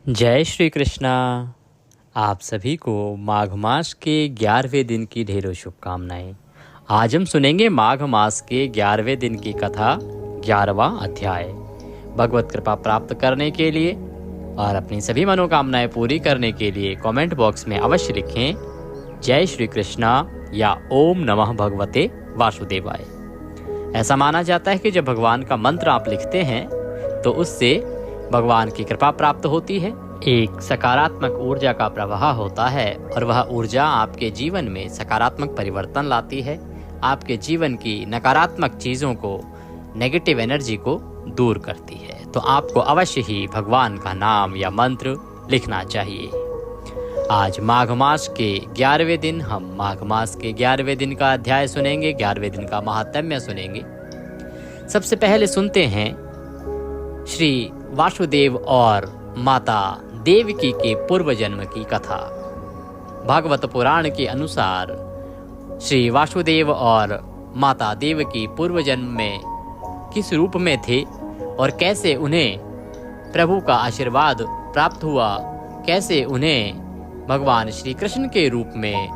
जय श्री कृष्णा। आप सभी को माघ मास के 11वें दिन की ढेरों शुभकामनाएं। आज हम सुनेंगे माघ मास के 11वें दिन की कथा, 11वां अध्याय। भगवत कृपा प्राप्त करने के लिए और अपनी सभी मनोकामनाएं पूरी करने के लिए कमेंट बॉक्स में अवश्य लिखें जय श्री कृष्णा या ओम नमः भगवते वासुदेवाय। ऐसा माना जाता है कि जब भगवान का मंत्र आप लिखते हैं तो उससे भगवान की कृपा प्राप्त होती है। एक सकारात्मक ऊर्जा का प्रवाह होता है और वह ऊर्जा आपके जीवन में सकारात्मक परिवर्तन लाती है, आपके जीवन की नकारात्मक चीज़ों को, नेगेटिव एनर्जी को दूर करती है। तो आपको अवश्य ही भगवान का नाम या मंत्र लिखना चाहिए। आज माघ मास के 11वें दिन हम माघ मास के 11वें दिन का अध्याय सुनेंगे, 11वें दिन का महात्म्य सुनेंगे। सबसे पहले सुनते हैं श्री वासुदेव और माता देवकी के पूर्व जन्म की कथा। भागवत पुराण के अनुसार श्री वासुदेव और माता देवकी पूर्व जन्म में किस रूप में थे और कैसे उन्हें प्रभु का आशीर्वाद प्राप्त हुआ, कैसे उन्हें भगवान श्री कृष्ण के रूप में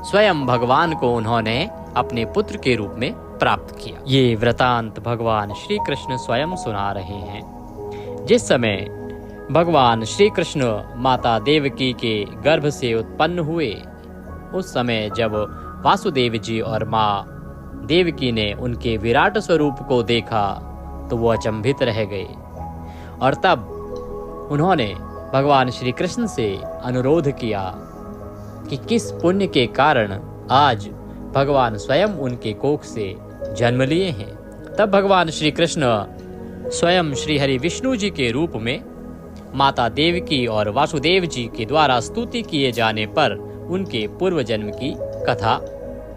स्वयं भगवान को उन्होंने अपने पुत्र के रूप में प्राप्त किया। ये वृतांत भगवान श्री कृष्ण स्वयं सुना रहे हैं। जिस समय भगवान श्री कृष्ण माता देवकी के गर्भ से उत्पन्न हुए, उस समय जब वासुदेव जी और माँ देवकी ने उनके विराट स्वरूप को देखा तो वो अचंभित रह गए और तब उन्होंने भगवान श्री कृष्ण से अनुरोध किया कि किस पुण्य के कारण आज भगवान स्वयं उनके कोख से जन्म लिए हैं। तब भगवान श्री कृष्ण स्वयं श्री हरि विष्णु जी के रूप में माता देवकी और वासुदेव जी के द्वारा स्तुति किए जाने पर उनके पूर्व जन्म की कथा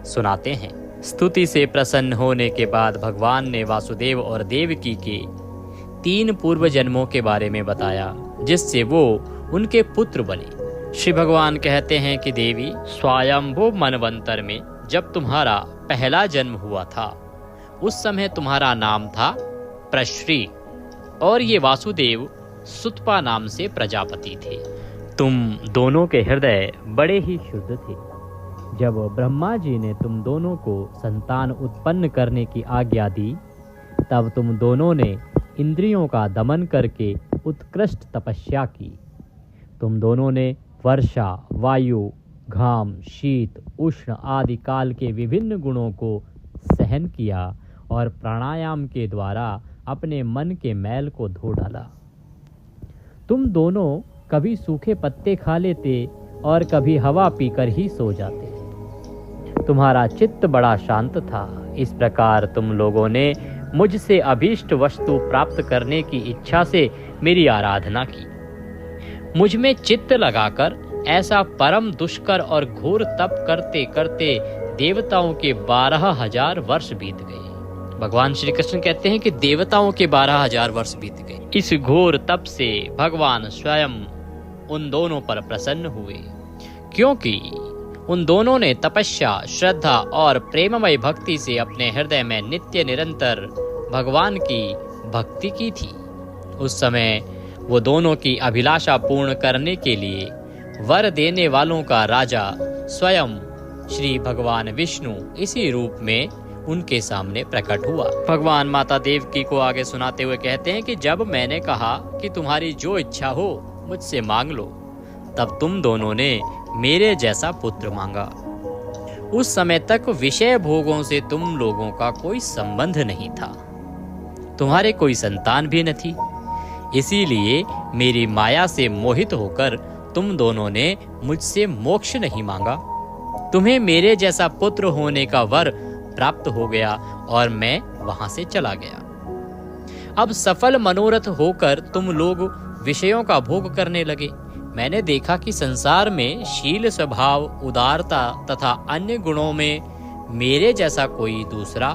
सुनाते हैं। स्तुति से प्रसन्न होने के बाद भगवान ने वासुदेव और देवकी के 3 पूर्व जन्मों के बारे में बताया, जिससे वो उनके पुत्र बने। श्री भगवान कहते हैं कि देवी, स्वयंभू मनवंतर में जब तुम्हारा पहला जन्म हुआ था, उस समय तुम्हारा नाम था प्रश्री और ये वासुदेव सुतपा नाम से प्रजापति थे। तुम दोनों के हृदय बड़े ही शुद्ध थे। जब ब्रह्मा जी ने तुम दोनों को संतान उत्पन्न करने की आज्ञा दी, तब तुम दोनों ने इंद्रियों का दमन करके उत्कृष्ट तपस्या की। तुम दोनों ने वर्षा, वायु, घाम, शीत, उष्ण आदि काल के विभिन्न गुणों को सहन किया और प्राणायाम के द्वारा अपने मन के मैल को धो डाला। तुम दोनों कभी सूखे पत्ते खा लेते और कभी हवा पीकर ही सो जाते। तुम्हारा चित्त बड़ा शांत था। इस प्रकार तुम लोगों ने मुझसे अभीष्ट वस्तु प्राप्त करने की इच्छा से मेरी आराधना की। मुझ में चित्त लगाकर ऐसा परम दुष्कर और घोर तप करते करते देवताओं के 12,000 वर्ष बीत गए। भगवान श्री कृष्ण कहते हैं कि देवताओं के 12,000 वर्ष बीत गए। इस घोर तप से भगवान स्वयं उन दोनों पर प्रसन्न हुए, क्योंकि उन दोनों ने तपस्या, श्रद्धा और प्रेममय भक्ति से अपने हृदय में नित्य निरंतर भगवान की भक्ति की थी। उस समय वो दोनों की अभिलाषा पूर्ण करने के लिए वर देने वालों का राजा स्वयं श्री भगवान विष्णु इसी रूप में उनके सामने प्रकट हुआ। भगवान माता देवकी को आगे सुनाते हुए कहते हैं कि जब मैंने कहा कि तुम्हारी जो इच्छा हो मुझसे मांग लो, तब तुम दोनों ने मेरे जैसा पुत्र मांगा। उस समय तक विषय भोगों से तुम लोगों का कोई संबंध नहीं था, तुम्हारे कोई संतान भी न थी। इसीलिए मेरी माया से मोहित होकर तुम दोनों ने मुझसे मोक्ष नहीं मांगा। तुम्हें मेरे जैसा पुत्र होने का वर प्राप्त हो गया और मैं वहां से चला गया। अब सफल मनोरथ होकर तुम लोग विषयों का भोग करने लगे। मैंने देखा कि संसार में शील, स्वभाव, उदारता तथा अन्य गुणों में मेरे जैसा कोई दूसरा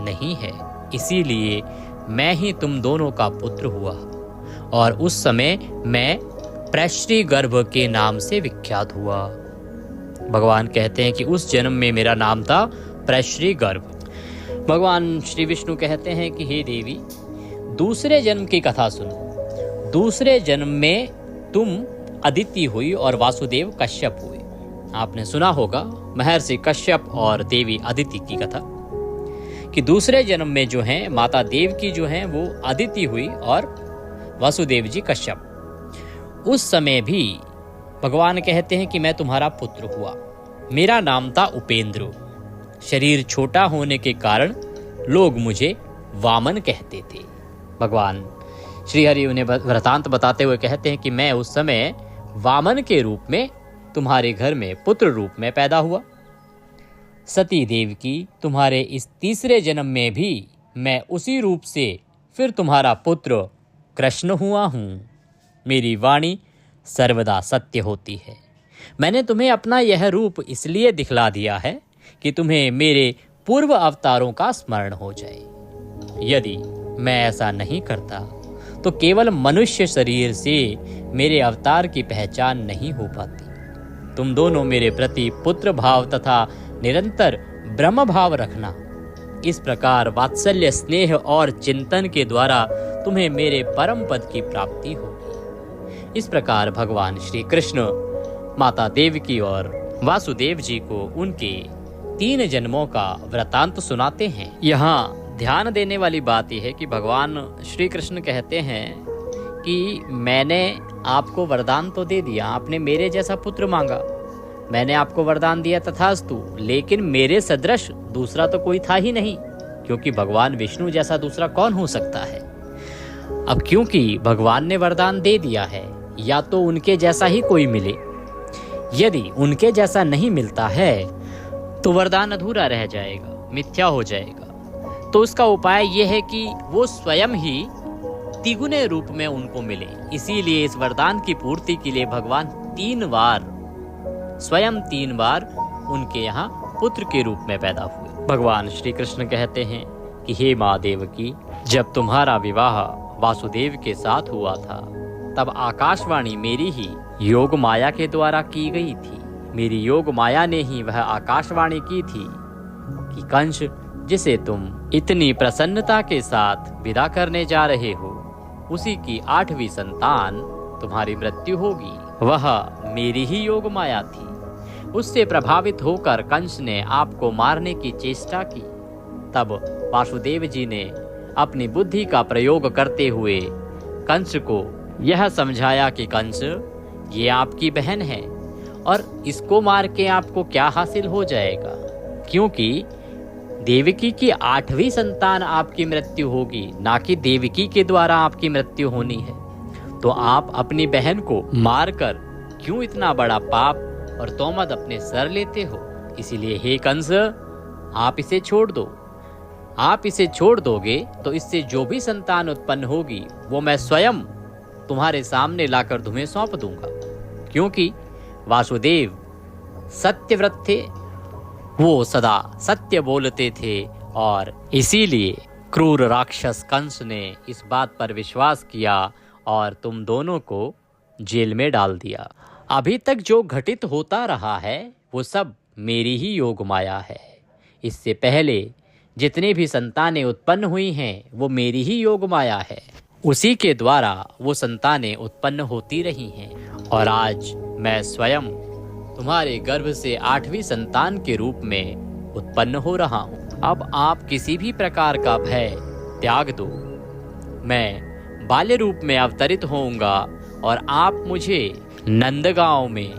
नहीं है। इसीलिए मैं ही तुम दोनों का पुत्र हुआ और उस समय मैं प्रश्री गर्भ के नाम से विख्यात हुआ। भगवान कहते हैं कि उस जन्म में मेरा नाम था प्रश्री गर्भ। भगवान श्री विष्णु कहते हैं कि हे देवी, दूसरे जन्म की कथा सुनो। दूसरे जन्म में तुम अदिति हुई और वासुदेव कश्यप हुए। आपने सुना होगा महर्षि कश्यप और देवी अदिति की कथा कि दूसरे जन्म में जो है माता देवकी जो है वो अदिति हुई और वासुदेव जी कश्यप। उस समय भी भगवान कहते हैं कि मैं तुम्हारा पुत्र हुआ, मेरा नाम था उपेंद्र। शरीर छोटा होने के कारण लोग मुझे वामन कहते थे। भगवान श्री हरि उन्हें वृतांत बताते हुए कहते हैं कि मैं उस समय वामन के रूप में तुम्हारे घर में पुत्र रूप में पैदा हुआ। सती देव की तुम्हारे इस तीसरे जन्म में भी मैं उसी रूप से फिर तुम्हारा पुत्र कृष्ण हुआ हूँ। मेरी वाणी सर्वदा सत्य होती है। मैंने तुम्हें अपना यह रूप इसलिए दिखला दिया है कि तुम्हें मेरे पूर्व अवतारों का स्मरण हो जाए। यदि मैं ऐसा नहीं करता तो केवल मनुष्य शरीर से मेरे अवतार की पहचान नहीं हो पाती। तुम दोनों मेरे प्रति पुत्र भाव तथा निरंतर ब्रह्म भाव रखना। इस प्रकार वात्सल्य, स्नेह और चिंतन के द्वारा तुम्हें मेरे परम पद की प्राप्ति होगी। इस प्रकार भगवान श्री कृष्ण माता देवकी और वासुदेव जी को उनके 3 जन्मों का वृतांत सुनाते हैं। यहाँ ध्यान देने वाली बात यह है कि भगवान श्री कृष्ण कहते हैं कि मैंने आपको वरदान तो दे दिया, आपने मेरे जैसा पुत्र मांगा, मैंने आपको वरदान दिया तथास्तु, लेकिन मेरे सदृश दूसरा तो कोई था ही नहीं, क्योंकि भगवान विष्णु जैसा दूसरा कौन हो सकता है। अब क्योंकि भगवान ने वरदान दे दिया है, या तो उनके जैसा ही कोई मिले। यदि उनके जैसा नहीं मिलता है तो वरदान अधूरा रह जाएगा, मिथ्या हो जाएगा। तो उसका उपाय यह है कि वो स्वयं ही तिगुने रूप में उनको मिले। इसीलिए इस वरदान की पूर्ति के लिए भगवान 3 बार स्वयं 3 बार उनके यहाँ पुत्र के रूप में पैदा हुए। भगवान श्री कृष्ण कहते हैं कि हे माँ देवकी, जब तुम्हारा विवाह वासुदेव के साथ हुआ था तब आकाशवाणी मेरी ही योग माया के द्वारा की गई थी। मेरी योग माया ने ही वह आकाशवाणी की थी कि कंस, जिसे तुम इतनी प्रसन्नता के साथ विदा करने जा रहे हो, उसी की 8वीं संतान तुम्हारी मृत्यु होगी। वह मेरी ही योग माया थी। उससे प्रभावित होकर कंस ने आपको मारने की चेष्टा की। तब वासुदेव जी ने अपनी बुद्धि का प्रयोग करते हुए कंस को यह समझाया कि कंस, ये आपकी बहन है और इसको मार के आपको क्या हासिल हो जाएगा, क्योंकि देवकी की 8वीं संतान आपकी मृत्यु होगी, ना कि देवकी के द्वारा आपकी मृत्यु होनी है। तो आप अपनी बहन को मारकर क्यों इतना बड़ा पाप और तोमत अपने सर लेते हो। इसीलिए हे कंस, आप इसे छोड़ दो। आप इसे छोड़ दोगे तो इससे जो भी संतान उत्पन्न होगी वो मैं स्वयं तुम्हारे सामने लाकर तुम्हें सौंप दूंगा, क्योंकि वासुदेव सत्यव्रत थे, वो सदा सत्य बोलते थे और इसीलिए क्रूर राक्षस कंस ने इस बात पर विश्वास किया और तुम दोनों को जेल में डाल दिया। अभी तक जो घटित होता रहा है वो सब मेरी ही योग माया है। इससे पहले जितनी भी संतानें उत्पन्न हुई हैं वो मेरी ही योग माया है। उसी के द्वारा वो संतानें उत्पन्न होती रही हैं और आज मैं स्वयं तुम्हारे गर्भ से 8वीं संतान के रूप में उत्पन्न हो रहा हूँ। अब आप किसी भी प्रकार का भय त्याग दो। मैं बाल्य रूप में अवतरित होऊंगा और आप मुझे नंदगांव में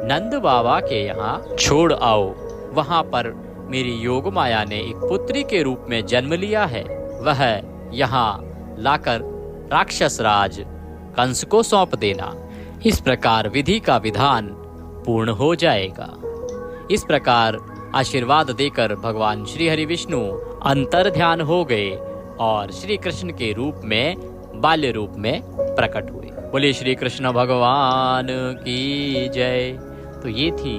नंद बाबा के यहाँ छोड़ आओ। वहाँ पर मेरी योग माया ने एक पुत्री के रूप में जन्म लिया है। वह यहाँ लाकर राक्षस राज कंस को सौंप देना। इस प्रकार विधि का विधान पूर्ण हो जाएगा। इस प्रकार आशीर्वाद देकर भगवान श्री हरि विष्णु अंतर ध्यान हो गए और श्री कृष्ण के रूप में बाल्य रूप में प्रकट हुए। बोले श्री कृष्ण भगवान की जय। तो ये थी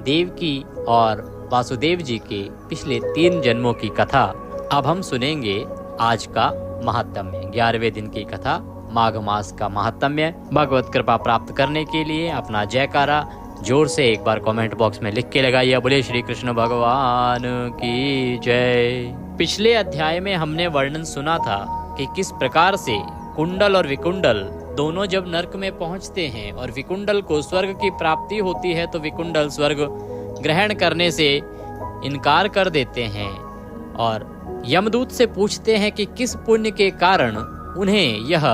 देवकी और वासुदेव जी के पिछले 3 जन्मों की कथा। अब हम सुनेंगे आज का महात्म्य, 11वें दिन की कथा, माघ मास का महात्म्य। भगवत कृपा प्राप्त करने के लिए अपना जयकारा जोर से एक बार कमेंट बॉक्स में लिख के लगाइए। बोले श्री कृष्ण भगवान की जय। पिछले अध्याय में हमने वर्णन सुना था कि किस प्रकार से कुंडल और विकुंडल दोनों जब नरक में पहुंचते हैं और विकुंडल को स्वर्ग की प्राप्ति होती है तो विकुंडल स्वर्ग ग्रहण करने से इनकार कर देते हैं और यमदूत से पूछते हैं कि किस पुण्य के कारण उन्हें यह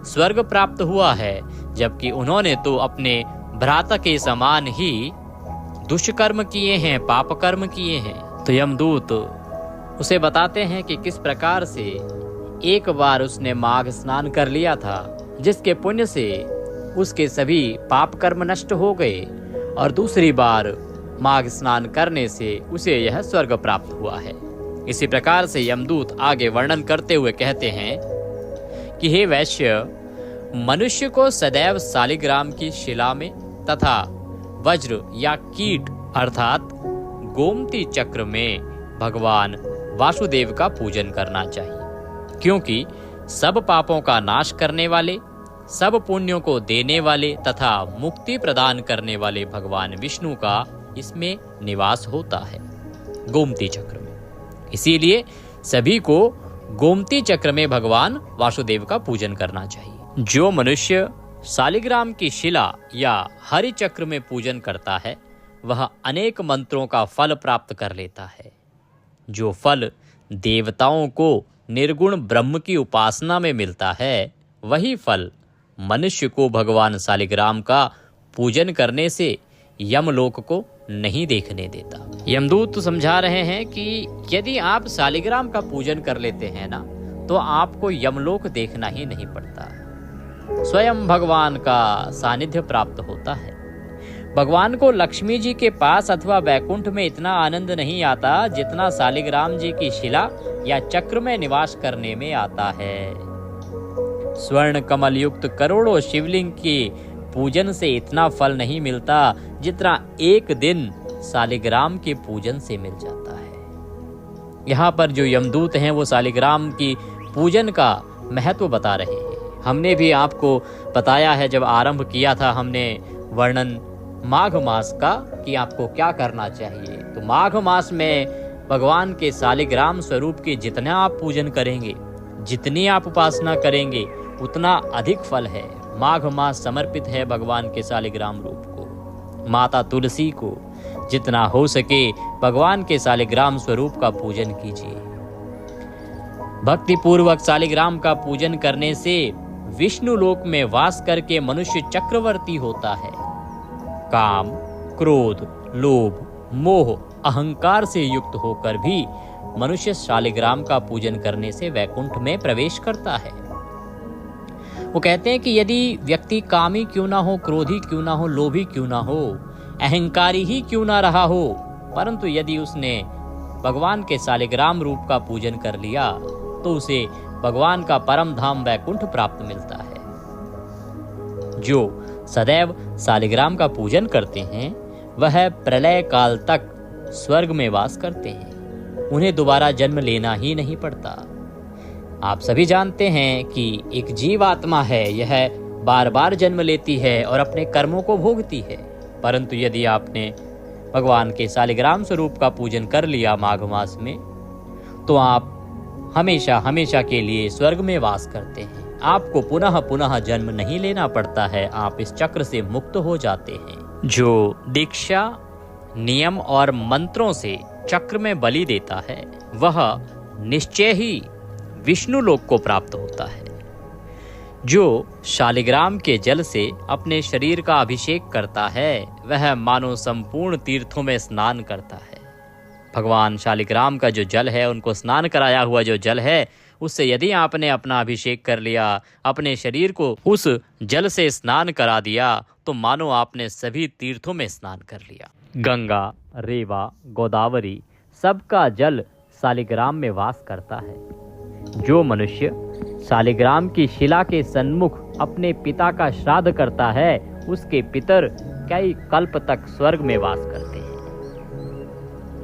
स्वर्ग प्राप्त हुआ है, जबकि उन्होंने तो अपने भ्राता के समान ही दुष्कर्म किए हैं, पाप कर्म किए हैं। तो यमदूत उसे बताते हैं कि किस प्रकार से एक बार उसने माघ स्नान कर लिया था, जिसके पुण्य से उसके सभी पाप कर्म नष्ट हो गए, और दूसरी बार माघ स्नान करने से उसे यह स्वर्ग प्राप्त हुआ है। इसी प्रकार से यमदूत आगे वर्णन करते हुए कहते हैं कि हे वैश्य, मनुष्य को सदैव शालिग्राम की शिला में तथा वज्र या कीट अर्थात गोमती चक्र में भगवान वासुदेव का पूजन करना चाहिए, क्योंकि सब पापों का नाश करने वाले, सब पुण्यों को देने वाले तथा मुक्ति प्रदान करने वाले भगवान विष्णु का इसमें निवास होता है, गोमती चक्र में। इसीलिए सभी को गोमती चक्र में भगवान वासुदेव का पूजन करना चाहिए। जो मनुष्य शालिग्राम की शिला या हरि चक्र में पूजन करता है वह अनेक मंत्रों का फल प्राप्त कर लेता है। जो फल देवताओं को निर्गुण ब्रह्म की उपासना में मिलता है, वही फल मनुष्य को भगवान शालिग्राम का पूजन करने से यमलोक को नहीं देखने देता। यमदूत तो समझा रहे हैं कि यदि आप शालिग्राम का पूजन कर लेते हैं ना, तो आपको यमलोक देखना ही नहीं पड़ता, स्वयं भगवान का सानिध्य प्राप्त होता है। भगवान को लक्ष्मी जी के पास अथवा वैकुंठ में इतना आनंद नहीं आता जितना शालिग्राम जी की शिला या चक्र में निवास करने में आता है। स्वर्ण कमल युक्त करोड़ों शिवलिंग के पूजन से इतना फल नहीं मिलता जितना एक दिन शालिग्राम के पूजन से मिल जाता है। यहाँ पर जो यमदूत हैं वो शालिग्राम की पूजन का महत्व बता रहे हैं। हमने भी आपको बताया है, जब आरंभ किया था हमने वर्णन माघ मास का कि आपको क्या करना चाहिए। तो माघ मास में भगवान के शालिग्राम स्वरूप के जितना आप पूजन करेंगे, जितनी आप उपासना करेंगे, उतना अधिक फल है। माघ मास समर्पित है भगवान के शालिग्राम रूप को, माता तुलसी को। जितना हो सके भगवान के शालिग्राम स्वरूप का पूजन कीजिए। भक्ति पूर्वक शालिग्राम का पूजन करने से विष्णु लोक में वास करके मनुष्य चक्रवर्ती होता है। काम, क्रोध, लोभ, मोह, अहंकार से युक्त होकर भी मनुष्य शालिग्राम का पूजन करने से वैकुंठ में प्रवेश करता है। वो कहते हैं कि यदि व्यक्ति कामी क्यों ना हो, क्रोधी क्यों ना हो, लोभी क्यों ना हो, अहंकारी ही क्यों ना रहा हो, परंतु यदि उसने भगवान के शालिग्राम रूप का पूजन कर लिया तो उसे भगवान का परम धाम वैकुंठ प्राप्त मिलता है। जो सदैव शालिग्राम का पूजन करते हैं वह प्रलय काल तक स्वर्ग में वास करते हैं, उन्हें दोबारा जन्म लेना ही नहीं पड़ता। आप सभी जानते हैं कि एक जीवात्मा है, यह बार बार जन्म लेती है और अपने कर्मों को भोगती है, परंतु यदि आपने भगवान के शालिग्राम स्वरूप का पूजन कर लिया माघ मास में, तो आप हमेशा हमेशा के लिए स्वर्ग में वास करते हैं। आपको पुनः पुनः जन्म नहीं लेना पड़ता है, आप इस चक्र से मुक्त हो जाते हैं। जो दीक्षा, नियम और मंत्रों से चक्र में बलि देता है वह निश्चय ही विष्णु लोक को प्राप्त होता है। जो शालिग्राम के जल से अपने शरीर का अभिषेक करता है वह मानो संपूर्ण तीर्थों में स्नान करता है। भगवान शालिग्राम का जो जल है, उनको स्नान कराया हुआ जो जल है, उससे यदि आपने अपना अभिषेक कर लिया, अपने शरीर को उस जल से स्नान करा दिया, तो मानो आपने सभी तीर्थों में स्नान कर लिया। गंगा, रेवा, गोदावरी सबका जल शालिग्राम में वास करता है। जो मनुष्य शालिग्राम की शिला के सन्मुख अपने पिता का श्राद्ध करता है, उसके पितर कई कल्प तक स्वर्ग में वास करते हैं।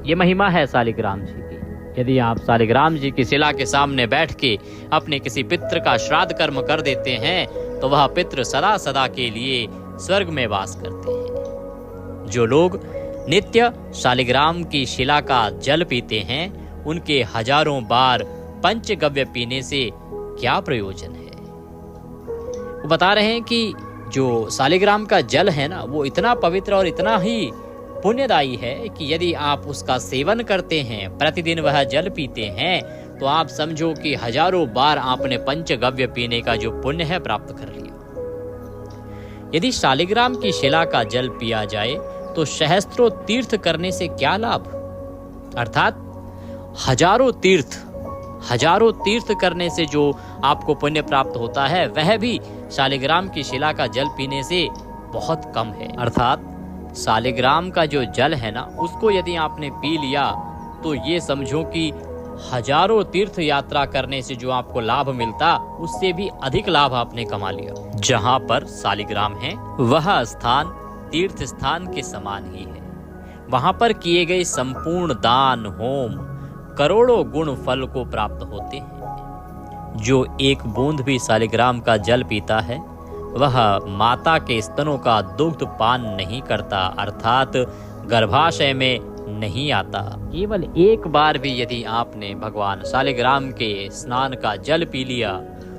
ये महिमा है शालिग्राम जी की। यदि आप शालिग्राम जी की शिला के सामने बैठ के अपने किसी पितृ का श्राद्ध कर्म कर देते हैं तो वह पितृ सदा सदा के लिए स्वर्ग में वास करते हैं। जो लोग नित्य शालिग्राम की शिला का जल पीते हैं, उनके हजारों बार पंचगव्य पीने से क्या प्रयोजन है। वो बता रहे हैं कि जो शालिग्राम का जल है ना, वो इतना पवित्र और इतना ही पुण्यदायी है कि यदि आप उसका सेवन करते हैं, प्रतिदिन वह जल पीते हैं, तो आप समझो कि हजारों बार आपने पंचगव्य पीने का जो पुण्य है प्राप्त कर लिया। यदि शालिग्राम की शिला का जल पिया जाए तो सहस्त्रों तीर्थ करने से क्या लाभ, अर्थात हजारों तीर्थ करने से जो आपको पुण्य प्राप्त होता है, वह भी शालिग्राम की शिला का जल पीने से बहुत कम है। अर्थात शालिग्राम का जो जल है ना, उसको यदि आपने पी लिया तो ये समझो कि हजारों तीर्थ यात्रा करने से जो आपको लाभ मिलता, उससे भी अधिक लाभ आपने कमा लिया। जहाँ पर शालिग्राम है वह स्थान तीर्थ स्थान के समान ही है। वहां पर किए गए संपूर्ण दान होम करोड़ों गुण फल को प्राप्त होते हैं। जो एक बूंद भी शालिग्राम का जल पीता है वह माता के स्तनों का दुग्ध पान नहीं करता, अर्थात गर्भाशय में नहीं आता। केवल एक बार भी यदि आपने भगवान शालिग्राम के स्नान का जल पी लिया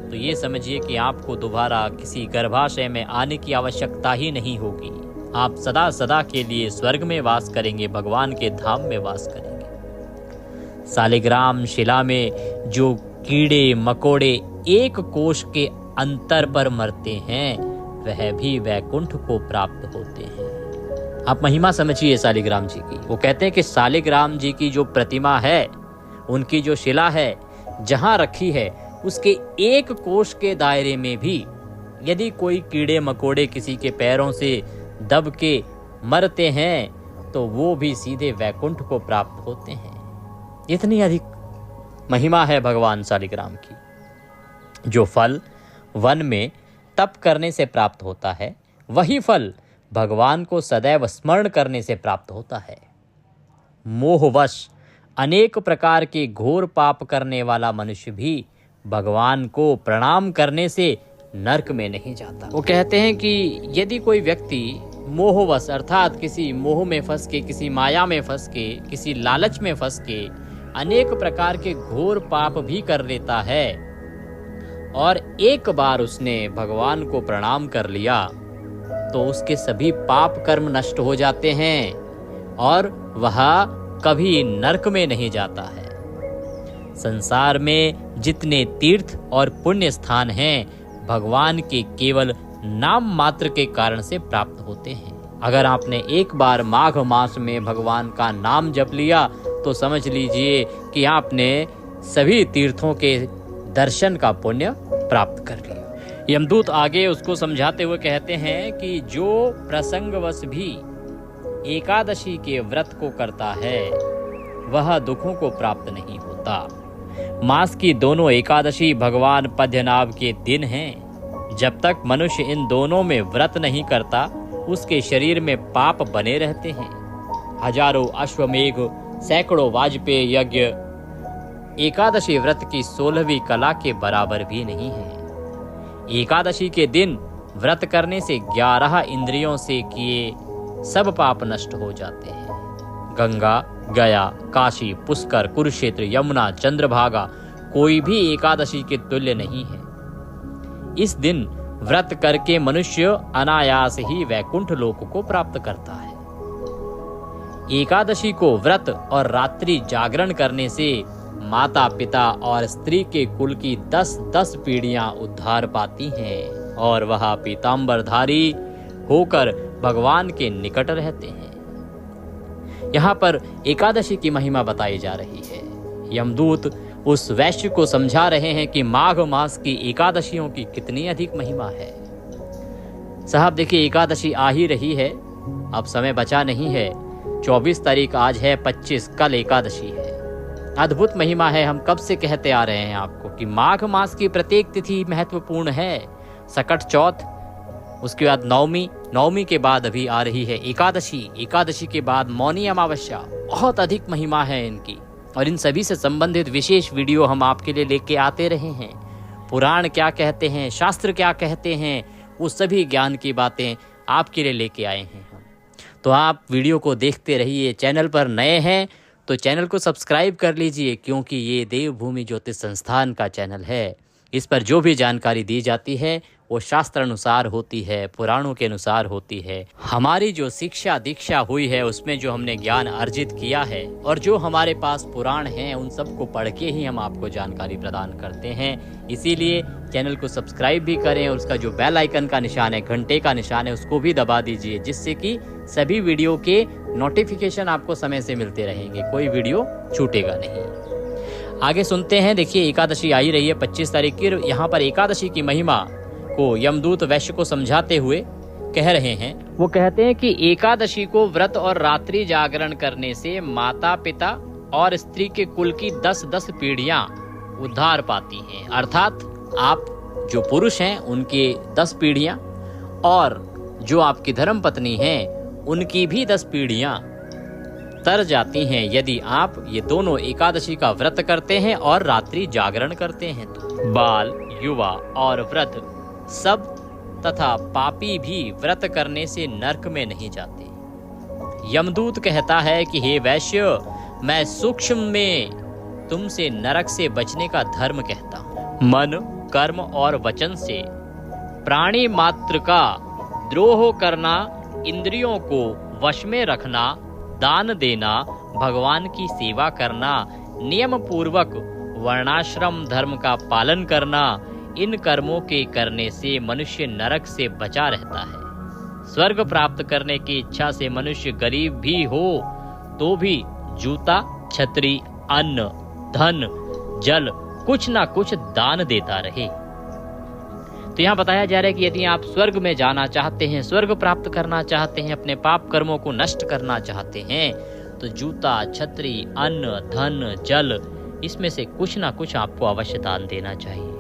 तो ये समझिए कि आपको दोबारा किसी गर्भाशय में आने की आवश्यकता ही नहीं होगी। आप सदा सदा के लिए स्वर्ग में वास करेंगे, भगवान के धाम में वास करेंगे। शालिग्राम शिला में जो कीड़े मकोड़े एक कोश के अंतर पर मरते हैं, वह भी वैकुंठ को प्राप्त होते हैं। आप महिमा समझिए शालिग्राम जी की। वो कहते हैं कि शालिग्राम जी की जो प्रतिमा है, उनकी जो शिला है, जहां रखी है उसके एक कोश के दायरे में भी यदि कोई कीड़े मकोड़े किसी के पैरों से दब के मरते हैं तो वो भी सीधे वैकुंठ को प्राप्त होते हैं। इतनी अधिक महिमा है भगवान शालिग्राम की। जो फल वन में तप करने से प्राप्त होता है, वही फल भगवान को सदैव स्मरण करने से प्राप्त होता है। मोहवश अनेक प्रकार के घोर पाप करने वाला मनुष्य भी भगवान को प्रणाम करने से नरक में नहीं जाता। वो कहते हैं कि यदि कोई व्यक्ति मोहवश अर्थात किसी मोह में फंस के, किसी माया में फंस के, किसी लालच में फंस के अनेक प्रकार के घोर पाप भी कर लेता है और एक बार उसने भगवान को प्रणाम कर लिया तो उसके सभी पाप कर्म नष्ट हो जाते हैं और वह कभी नरक में नहीं जाता है। संसार में जितने तीर्थ और पुण्य स्थान हैं, भगवान के केवल नाम मात्र के कारण से प्राप्त होते हैं। अगर आपने एक बार माघ मास में भगवान का नाम जप लिया तो समझ लीजिए कि आपने सभी तीर्थों के दर्शन का पुण्य प्राप्त कर लिया। यमदूत आगे उसको समझाते हुए कहते हैं कि जो प्रसंगवश भी एकादशी के व्रत को करता है वह दुखों को प्राप्त नहीं होता। मास की दोनों एकादशी भगवान पद्मनाभ के दिन हैं। जब तक मनुष्य इन दोनों में व्रत नहीं करता उसके शरीर में पाप बने रहते हैं। हजारों अश्वमेघ, सैकड़ों वाजपेय यज्ञ एकादशी व्रत की 16वीं कला के बराबर भी नहीं है। एकादशी के दिन व्रत करने से 11 इंद्रियों से किए सब पाप नष्ट हो जाते हैं। गंगा, गया, काशी, पुष्कर, कुरुक्षेत्र, यमुना, चंद्रभागा कोई भी एकादशी के तुल्य नहीं है। इस दिन व्रत करके मनुष्य अनायास ही वैकुंठ लोक को प्राप्त करता है। एकादशी को व्रत और रात्रि जागरण करने से माता पिता और स्त्री के कुल की 10-10 पीढ़ियां उद्धार पाती हैं और वह पीतांबरधारी होकर भगवान के निकट रहते हैं। यहाँ पर एकादशी की महिमा बताई जा रही है। यमदूत उस वैश्य को समझा रहे हैं कि माघ मास की एकादशियों की कितनी अधिक महिमा है। साहब देखिए, एकादशी आ ही रही है, अब समय बचा नहीं है। 24 तारीख आज है, 25 कल एकादशी है। अद्भुत महिमा है। हम कब से कहते आ रहे हैं आपको कि माघ मास की प्रत्येक तिथि महत्वपूर्ण है। सकट चौथ, उसके बाद नवमी के बाद अभी आ रही है एकादशी के बाद मौनी अमावस्या। बहुत अधिक महिमा है इनकी और इन सभी से संबंधित विशेष वीडियो हम आपके लिए लेके आते रहे हैं। पुराण क्या कहते हैं, शास्त्र क्या कहते हैं, वो सभी ज्ञान की बातें आपके लिए लेके आए हैं हम। तो आप वीडियो को देखते रहिए। चैनल पर नए हैं तो चैनल को सब्सक्राइब कर लीजिए, क्योंकि ये देवभूमि ज्योतिष संस्थान का चैनल है। इस पर जो भी जानकारी दी जाती है वो शास्त्र अनुसार होती है, पुराणों के अनुसार होती है। हमारी जो शिक्षा दीक्षा हुई है उसमें जो हमने ज्ञान अर्जित किया है और जो हमारे पास पुराण हैं उन सबको पढ़ के ही हम आपको जानकारी प्रदान करते हैं। इसीलिए चैनल को सब्सक्राइब भी करें और उसका जो बेल आइकन का निशान है, घंटे का निशान है, उसको भी दबा दीजिए, जिससे कि सभी वीडियो के नोटिफिकेशन आपको समय से मिलते रहेंगे, कोई वीडियो छूटेगा नहीं। आगे सुनते हैं। देखिए, एकादशी आई रही है 25 तारीख की। यहाँ पर एकादशी की महिमा को यमदूत वैश्य को समझाते हुए कह रहे हैं। वो कहते हैं कि एकादशी को व्रत और रात्रि जागरण करने से माता पिता और स्त्री के कुल की 10-10 पीढ़ियां उद्धार पाती हैं। अर्थात आप जो पुरुष हैं उनके 10 पीढ़ियां और जो आपकी धर्म पत्नी हैं उनकी भी 10 पीढ़ियां तर जाती हैं यदि आप ये दोनों एकादशी का व्रत करते हैं और रात्रि जागरण करते हैं। तो बाल, युवा और वृद्ध सब तथा पापी भी व्रत करने से नरक में नहीं जाते। यमदूत कहता है कि हे वैश्य, मैं सूक्ष्म में तुमसे नरक से बचने का धर्म कहता हूँ। मन, कर्म और वचन से प्राणी मात्र का द्रोह करना, इंद्रियों को वश में रखना, दान देना, भगवान की सेवा करना, नियम पूर्वक वर्णाश्रम धर्म का पालन करना, इन कर्मों के करने से मनुष्य नरक से बचा रहता है। स्वर्ग प्राप्त करने की इच्छा से मनुष्य गरीब भी हो तो भी जूता, छतरी, अन्न, धन, जल कुछ ना कुछ दान देता रहे। तो यहाँ बताया जा रहा है कि यदि आप स्वर्ग में जाना चाहते हैं, स्वर्ग प्राप्त करना चाहते हैं, अपने पाप कर्मों को नष्ट करना चाहते हैं, तो जूता, छतरी, अन्न, धन, जल, इसमें से कुछ ना कुछ आपको अवश्य दान देना चाहिए।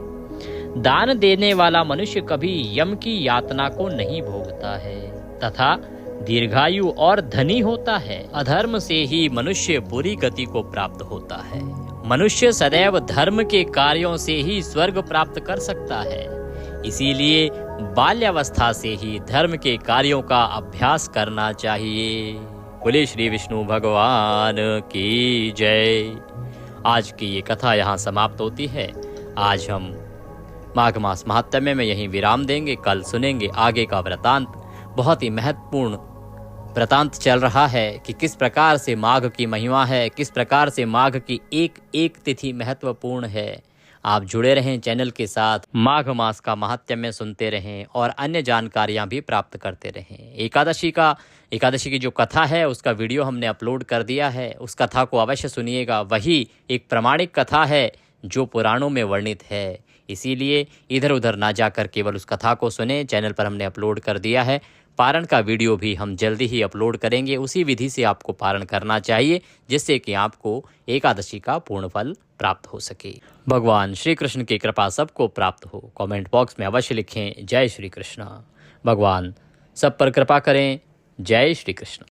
दान देने वाला मनुष्य कभी यम की यातना को नहीं भोगता है तथा दीर्घायु और धनी होता है। अधर्म से ही मनुष्य बुरी गति को प्राप्त होता है। मनुष्य सदैव धर्म के कार्यों से ही स्वर्ग प्राप्त कर सकता है। इसीलिए बाल्यावस्था से ही धर्म के कार्यों का अभ्यास करना चाहिए। बोले श्री विष्णु भगवान की जय। आज की ये कथा यहाँ समाप्त होती है। आज हम माघ मास महात्म्य में यहीं विराम देंगे। कल सुनेंगे आगे का वृतांत। बहुत ही महत्वपूर्ण वृतांत चल रहा है कि किस प्रकार से माघ की महिमा है, किस प्रकार से माघ की एक एक तिथि महत्वपूर्ण है। आप जुड़े रहें चैनल के साथ, माघ मास का महात्म्य सुनते रहें और अन्य जानकारियां भी प्राप्त करते रहें। एकादशी की जो कथा है उसका वीडियो हमने अपलोड कर दिया है, उस कथा को अवश्य सुनिएगा। वही एक प्रमाणिक कथा है जो पुराणों में वर्णित है। इसीलिए इधर उधर ना जाकर केवल उस कथा को सुने। चैनल पर हमने अपलोड कर दिया है। पारण का वीडियो भी हम जल्दी ही अपलोड करेंगे। उसी विधि से आपको पारण करना चाहिए जिससे कि आपको एकादशी का पूर्ण फल प्राप्त हो सके। भगवान श्री कृष्ण की कृपा सबको प्राप्त हो। कमेंट बॉक्स में अवश्य लिखें जय श्री कृष्ण। भगवान सब पर कृपा करें। जय श्री कृष्ण।